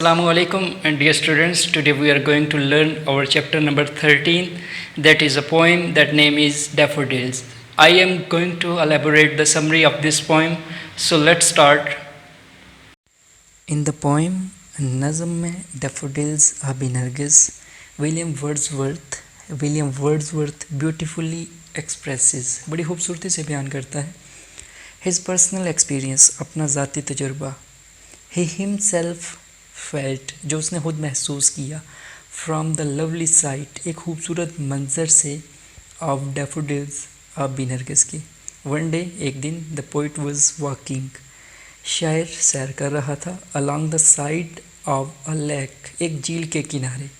Assalamu alaikum and dear students, today we are going to learn our chapter number 13, that is a poem that name is Daffodils. I am going to elaborate the summary of this poem, so let's start. In the poem Nazm mein Daffodils Abi Nargis, William Wordsworth beautifully expresses, बड़ी खूबसूरती से बयान करता है his personal experience, अपना ज़ाती तजुर्बा, he himself felt, जो उसने खुद महसूस किया, फ्रॉम द लवली साइट, एक खूबसूरत मंजर से, ऑफ डैफोडिल्स, आबी नरगिस की. वन डे, एक दिन, द पोइट वॉज वॉकिंग, शायर सैर कर रहा था, along the side of a lake, एक झील के किनारे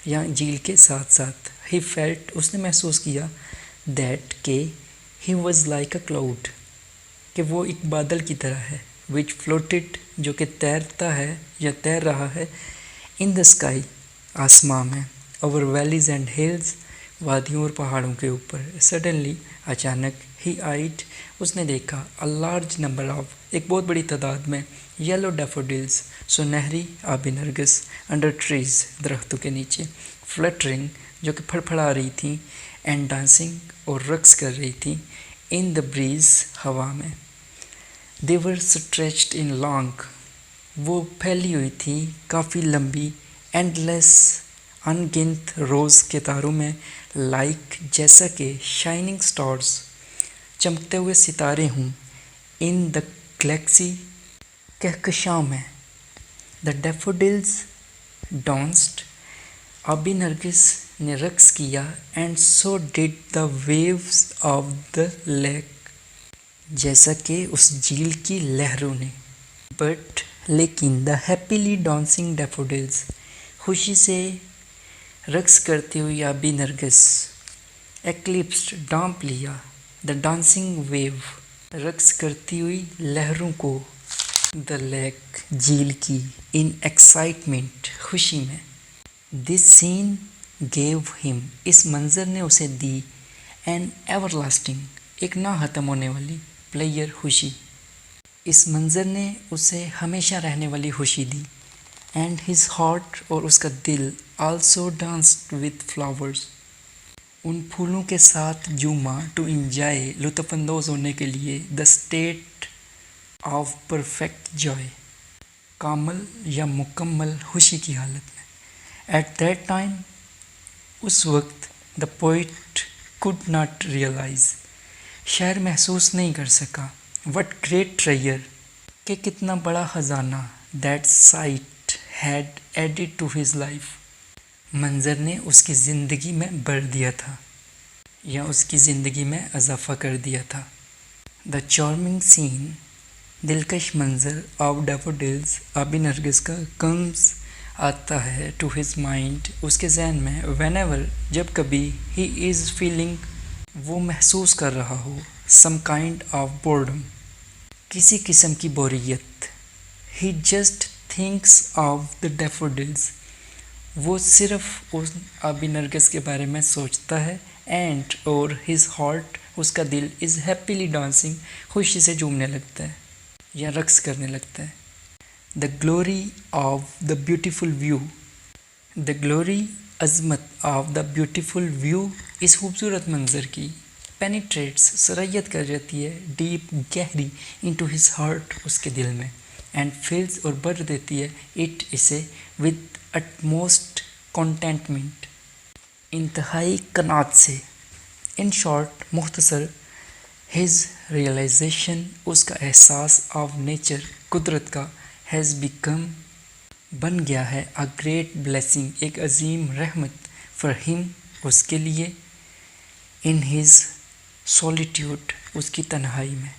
या झील के साथ साथ. ही फेल्ट, उसने महसूस किया, दैट के he was like a cloud, कि वो एक बादल की तरह है, विच फ्लोटेड, जो कि तैरता है या तैर रहा है, इन द स्काई, आसमां में, ओवर वैलीज एंड हिल्स, वादियों और पहाड़ों के ऊपर. सडनली, अचानक, ही आइड, उसने देखा, अ लार्ज नंबर ऑफ, एक बहुत बड़ी तादाद में, येलो डैफोडिल्स, सुनहरी आबी नरगिस, अंडर ट्रीज, दरख्तों के नीचे, फ्लटरिंग, जो कि फड़फड़ा रही थी, एंड डांसिंग, और रक्स कर रही थी, इन द ब्रीज, हवा में. They were stretched in long, वो फैली हुई थी काफ़ी लंबी, एंडलेस, अनगिनत रोज़ के तारों में, लाइक, जैसा कि, शाइनिंग स्टार्स, चमकते हुए सितारे हों, इन द गैलेक्सी, कहकशां में. द डैफोडिल्स डांस्ड, आबी नरगिस ने रक्स किया, and so did the waves of the lake, जैसा कि उस झील की लहरों ने. बट, लेकिन, द हैप्पीली डांसिंग डैफोडिल्स, खुशी से रक्स करती हुई आबी नरगिस, एक्लिप्स्ड, ढांप लिया, द डांसिंग वेव, रक्स करती हुई लहरों को, द लेक, झील की, इन एक्साइटमेंट, खुशी में. दिस सीन गेव हिम, इस मंजर ने उसे दी, एन एवरलास्टिंग, एक ना ख़त्म होने वाली, प्लेयर, खुशी. इस मंज़र ने उसे हमेशा रहने वाली खुशी दी. एंड हिज हार्ट, और उसका दिल, आल्सो डांस्ड विद फ्लावर्स, उन फूलों के साथ झूमा, टू इंजॉय, लुत्फ़अंदोज़ होने के लिए, the state of perfect joy, कामल या मुकम्मल खुशी की हालत में. एट दैट टाइम, उस वक्त, the poet could not realise, शायर महसूस नहीं कर सका, वट ग्रेट ट्रेयर, कि कितना बड़ा ख़जाना, that sight had added to his life, मंजर ने उसकी ज़िंदगी में भर दिया था या उसकी ज़िंदगी में इजाफ़ा कर दिया था. द चार्मिंग सीन, दिलकश मंजर, ऑफ डैफोडिल्स, आबी नरगिस का, कम्स, आता है, टू हिज माइंड, उसके जहन में, व्हेनेवर, जब कभी, ही इज़ फीलिंग, वो महसूस कर रहा हो, सम काइंड ऑफ बोर्डम, किसी किस्म की बोरियत. He just thinks of the daffodils, वो सिर्फ उस आबी नरगिस के बारे में सोचता है, एंड, और हिज हार्ट, उसका दिल, इज़ हैप्पीली डांसिंग, खुशी से झूमने लगता है या रक्स करने लगता है. The glory of the beautiful view, the glory, अज़मत, ऑफ द ब्यूटीफुल व्यू, इस खूबसूरत मंजर की, पेनिट्रेट्स, सरयत कर जाती है, डीप, गहरी, इनटू हिज हार्ट, उसके दिल में, एंड फिल्स, और भर देती है, इट, इसे, विद अटमोस्ट कंटेंटमेंट, इंतहाई कनात से. इन शॉर्ट, मुख्तसर, हिज रियलाइजेशन, उसका एहसास, ऑफ नेचर, कुदरत का, हैज़ बिकम, बन गया है, अ ग्रेट ब्लेसिंग, एक अजीम रहमत, फॉर हिम, उसके लिए, इन हिज सॉलिट्यूड, उसकी तन्हाई में.